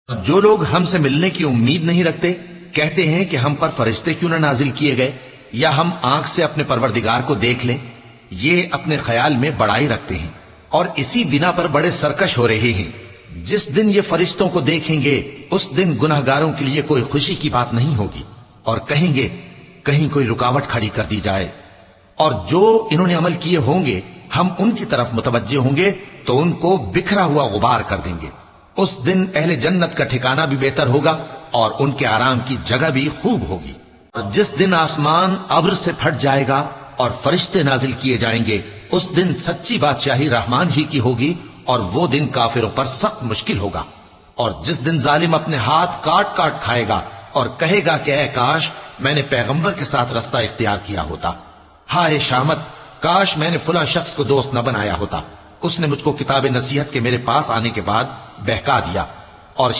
جو لوگ ہم سے ملنے کی امید نہیں رکھتے کہتے ہیں کہ ہم پر فرشتے کیوں نہ نازل کیے گئے یا ہم آنکھ سے اپنے پروردگار کو دیکھ لیں. یہ اپنے خیال میں بڑائی رکھتے ہیں اور اسی بنا پر بڑے سرکش ہو رہے ہیں. جس دن یہ فرشتوں کو دیکھیں گے اس دن گناہگاروں کے لیے کوئی خوشی کی بات نہیں ہوگی اور کہیں گے کہیں کوئی رکاوٹ کھڑی کر دی جائے. اور جو انہوں نے عمل کیے ہوں گے ہم ان کی طرف متوجہ ہوں گے تو ان کو بکھرا ہوا غبار کر دیں گے. اس دن اہل جنت کا ٹھکانہ بھی بہتر ہوگا اور ان کے آرام کی جگہ بھی خوب ہوگی. جس دن آسمان ابر سے پھٹ جائے گا اور فرشتے نازل کیے جائیں گے اس دن سچی بادشاہی رحمان ہی کی ہوگی اور وہ دن کافروں پر سخت مشکل ہوگا. اور جس دن ظالم اپنے ہاتھ کاٹ کاٹ کھائے گا اور کہے گا کہ اے کاش میں نے پیغمبر کے ساتھ رستہ اختیار کیا ہوتا. ہائے شامت، کاش میں نے فلاں شخص کو دوست نہ بنایا ہوتا، اس نے مجھ کو کتاب نصیحت کے میرے پاس آنے کے بعد بہکا دیا. اور